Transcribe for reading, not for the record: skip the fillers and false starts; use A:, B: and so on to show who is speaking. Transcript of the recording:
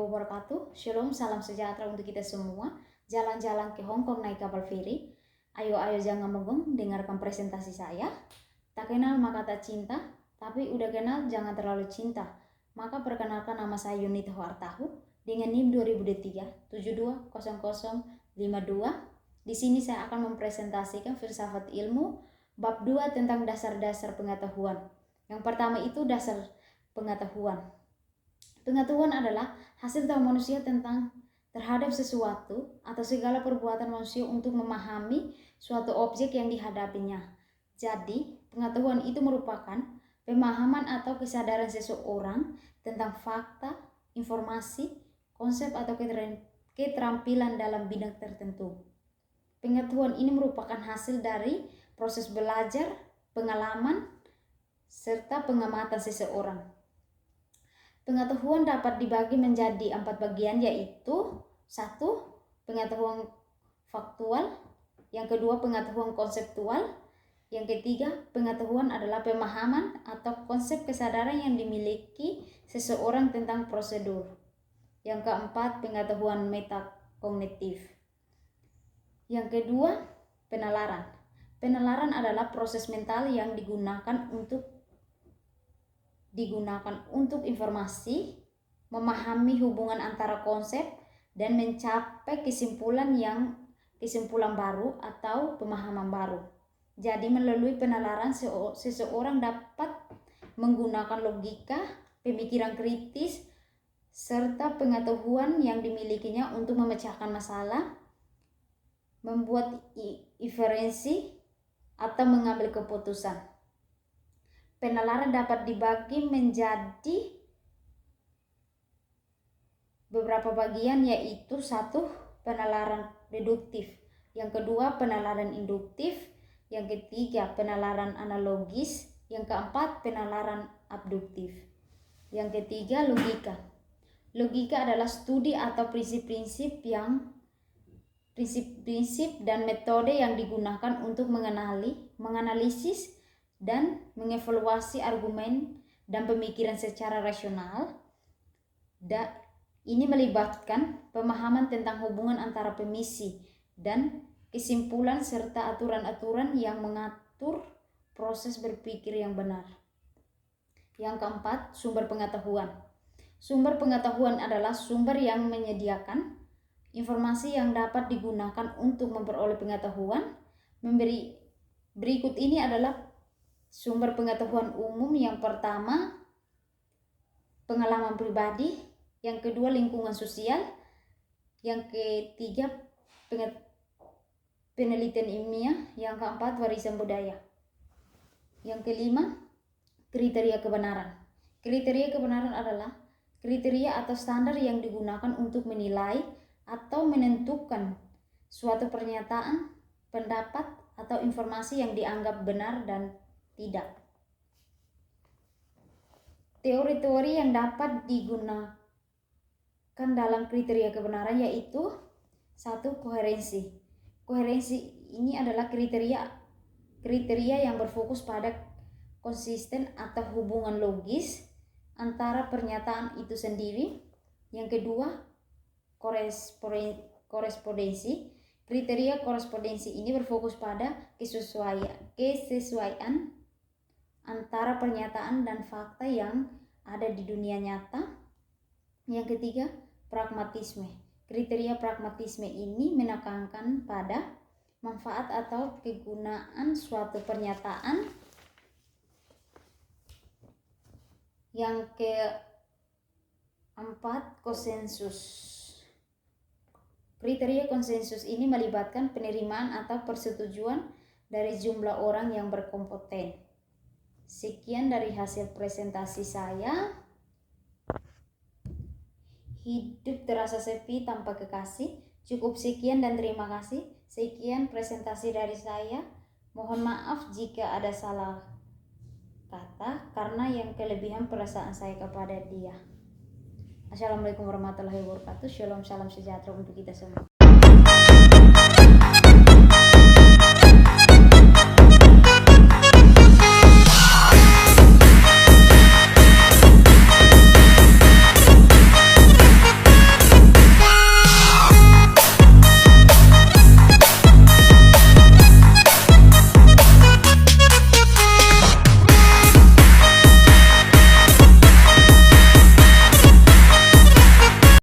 A: wabarakatuh. Shalom, salam sejahtera untuk kita semua. Jalan-jalan ke Hong Kong naik kapal feri. Ayo jangan megong, dengarkan presentasi saya. Tak kenal maka tak cinta, tapi udah kenal jangan terlalu cinta. Maka perkenalkan, nama saya Yunita Hartahu dengan NIM 2003 720052. Di sini saya akan mempresentasikan filsafat ilmu bab 2 tentang dasar-dasar pengetahuan. Yang pertama itu dasar pengetahuan. Pengetahuan adalah hasil tahu manusia terhadap sesuatu atau segala perbuatan manusia untuk memahami suatu objek yang dihadapinya. Jadi, pengetahuan itu merupakan pemahaman atau kesadaran seseorang tentang fakta, informasi, konsep atau keterampilan dalam bidang tertentu. Pengetahuan ini merupakan hasil dari proses belajar, pengalaman, serta pengamatan seseorang. Pengetahuan dapat dibagi menjadi 4 bagian, yaitu 1. Pengetahuan faktual, yang kedua pengetahuan konseptual, yang ketiga pengetahuan adalah pemahaman atau konsep kesadaran yang dimiliki seseorang tentang prosedur, yang keempat pengetahuan metakognitif, yang kedua penalaran. Penalaran adalah proses mental yang digunakan untuk informasi, memahami hubungan antara konsep, dan mencapai kesimpulan baru atau pemahaman baru. Jadi melalui penalaran seseorang dapat menggunakan logika, pemikiran kritis, serta pengetahuan yang dimilikinya untuk memecahkan masalah, membuat inferensi, atau mengambil keputusan. Penalaran dapat dibagi menjadi beberapa bagian, yaitu 1. Penalaran deduktif, yang kedua penalaran induktif, yang ketiga penalaran analogis, yang keempat penalaran abduktif, yang ketiga logika. Logika adalah studi atau prinsip-prinsip dan metode yang digunakan untuk menganalisis dan mengevaluasi argumen dan pemikiran secara rasional. Ini melibatkan pemahaman tentang hubungan antara premisi dan kesimpulan serta aturan-aturan yang mengatur proses berpikir yang benar. Yang keempat, sumber pengetahuan. Sumber pengetahuan adalah sumber yang menyediakan informasi yang dapat digunakan untuk memperoleh pengetahuan. Berikut ini adalah sumber pengetahuan umum. Yang pertama, pengalaman pribadi, yang kedua lingkungan sosial, yang ketiga penelitian ilmiah, yang keempat warisan budaya, yang kelima kriteria kebenaran. Kriteria kebenaran adalah kriteria atau standar yang digunakan untuk menilai atau menentukan suatu pernyataan, pendapat, atau informasi yang dianggap benar dan tidak. Teori-teori yang dapat digunakan dalam kriteria kebenaran yaitu 1. Koherensi. Koherensi ini adalah kriteria yang berfokus pada konsisten atau hubungan logis antara pernyataan itu sendiri. Yang kedua, korespondensi. Kriteria korespondensi ini berfokus pada kesesuaian antara pernyataan dan fakta yang ada di dunia nyata. Yang ketiga, pragmatisme. Kriteria pragmatisme ini menekankan pada manfaat atau kegunaan suatu pernyataan. Yang keempat, konsensus. Kriteria konsensus ini melibatkan penerimaan atau persetujuan dari jumlah orang yang berkompeten. Sekian dari hasil presentasi saya. Hidup terasa sepi tanpa kekasih. Cukup sekian dan terima kasih. Sekian presentasi dari saya. Mohon maaf jika ada salah kata karena yang kelebihan perasaan saya kepada dia. Assalamualaikum warahmatullahi wabarakatuh. Shalom, salam sejahtera untuk kita semua.